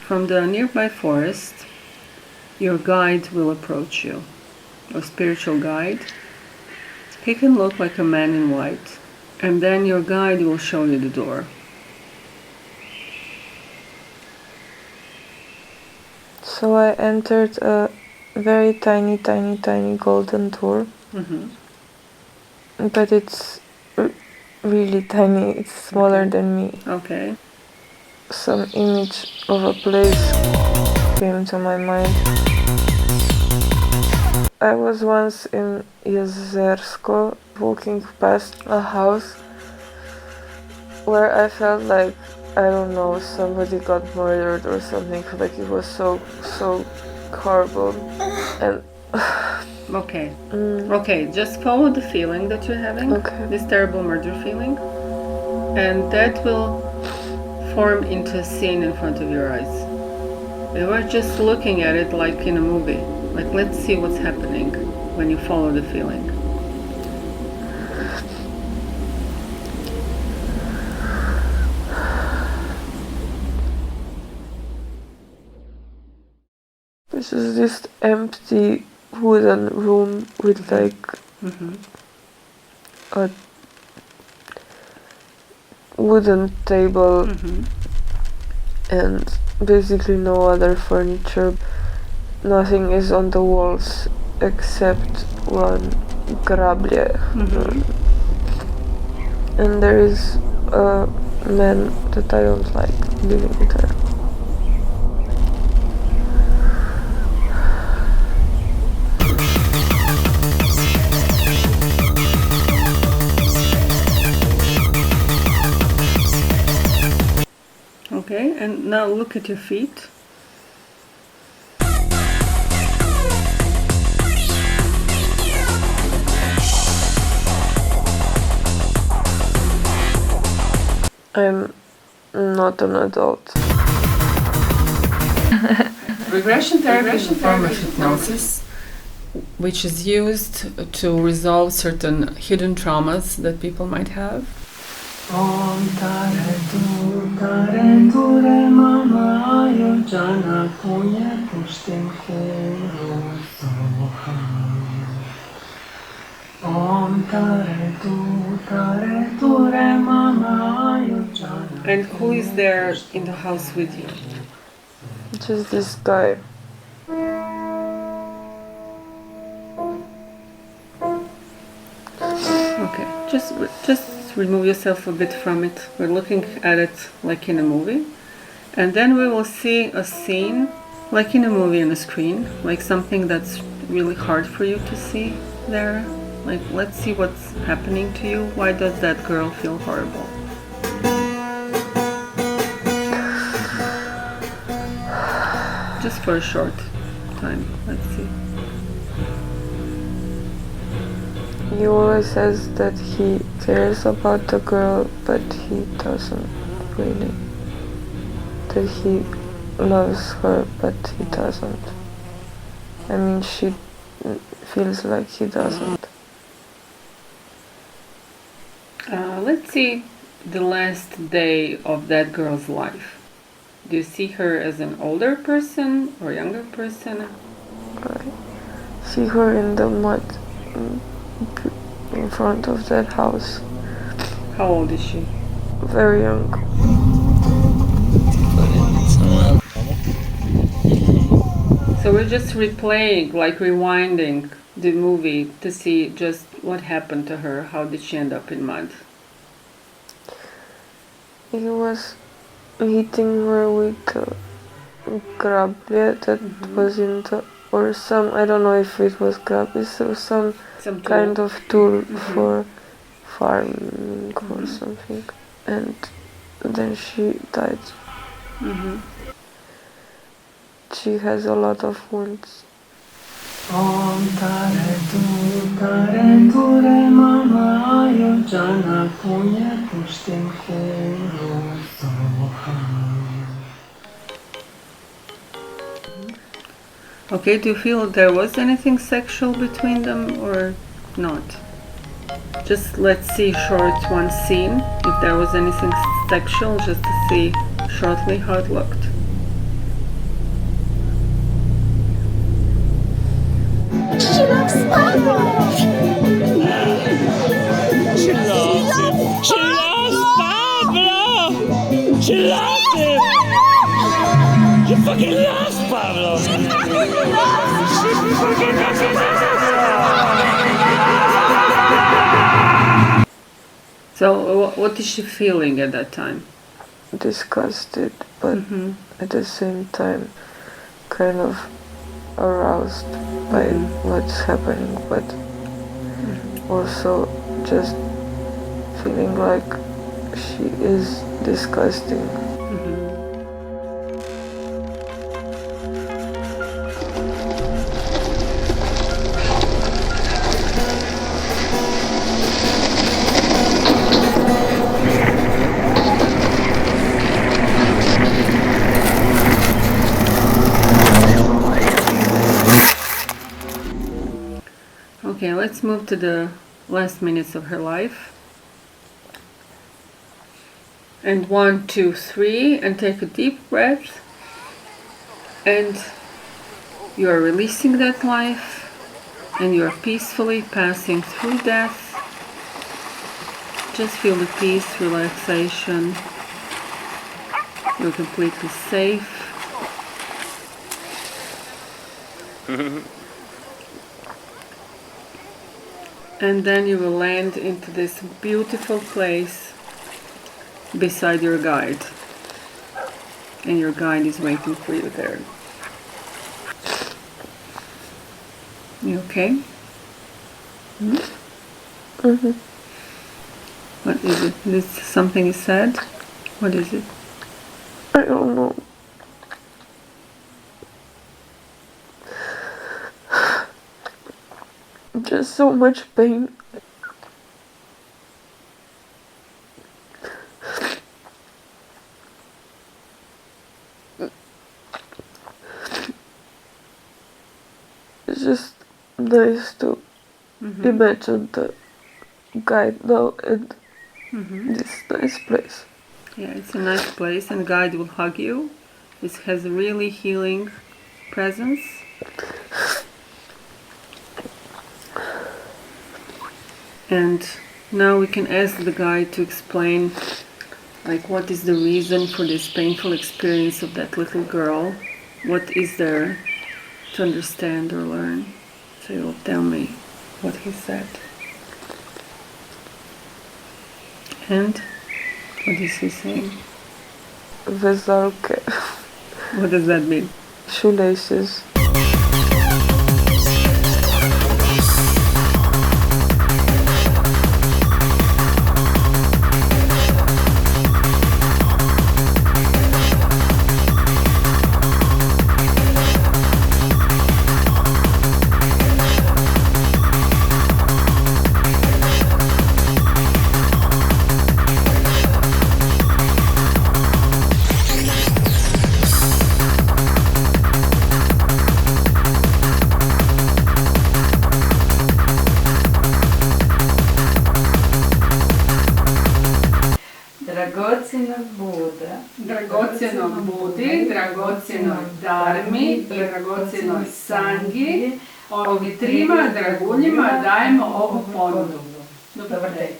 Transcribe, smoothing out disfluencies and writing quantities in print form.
From the nearby forest, your guide will approach you, a spiritual guide. He can look like a man in white, and then your guide will show you the door. So I entered a very tiny golden door. But it's really tiny, it's smaller than me. Okay. Some image of a place came to my mind. I was once in Jezersko, walking past a house where I felt like, I don't know, somebody got murdered or something, like it was so horrible. And Okay. Okay, just follow the feeling that you're having, this terrible murder feeling, and that will form into a scene in front of your eyes. You are just looking at it like in a movie. Like, let's see what's happening when you follow the feeling. This is this empty wooden room with like a wooden table and basically no other furniture. Nothing is on the walls except one grable. And there is a man that I don't like living there. Okay, and now look at your feet. I'm not an adult. Regression therapy is a form of hypnosis which is used to resolve certain hidden traumas that people might have. Om tare ture mama yo jana punya pushtim kuru soham. Om tare ture mama yo jana. And who is there in the house with you? Just this guy. Okay, just remove yourself a bit from it. We're looking at it like in a movie, and then we will see a scene like in a movie on a screen, like something that's really hard for you to see there. Like, let's see what's happening to you. Why does that girl feel horrible? Just for a short time, let's see. He always says that he cares about the girl, but he doesn't really. That he loves her, but he doesn't. I mean, she feels like he doesn't. Let's see the last day of that girl's life. Do you see her as an older person or younger person? I see her in the mud in front of that house. How old is she? Very young. So we're just replaying, like rewinding the movie to see just what happened to her. How did she end up in mud? He was hitting her with a grable that was in the, or some, I don't know if it was grable, so some kind of tool for farming or something. And then she died. She has a lot of wounds. Om tare ture mama yo jana punya pushtim kuru soham. Okay, do you feel there was anything sexual between them or not? Just let's see short one scene, if there was anything sexual, just to see shortly how it looked. She loves Pablo! She loves him! She loves Pablo! She loves him! She fucking loves Pablo! She fucking loves him! So what is she feeling at that time? Disgusted, but at the same time kind of aroused by what's happening, but also just feeling like she is disgusting. Okay, let's move to the last minutes of her life. And 1, 2, 3, and take a deep breath. And you are releasing that life, and you are peacefully passing through death. Just feel the peace, relaxation. You're completely safe. And then you will land into this beautiful place beside your guide. And your guide is waiting for you there. You okay? What is it? Is something is said? What is it? I don't know. Just so much pain. It's just nice to imagine the guide now and this nice place. Yeah, it's a nice place, and guide will hug you. It has a really healing presence. And now we can ask the guide to explain, like, what is the reason for this painful experience of that little girl? What is there to understand or learn? So you'll tell me what he said. And what is he saying? Vezalke. What does that mean? Shoelaces. Dragocjenoj budi, dragocjenoj dharmi i dragocjenoj sangi, ovi trima draguljima dajemo ovu ponudu. Dobar tek.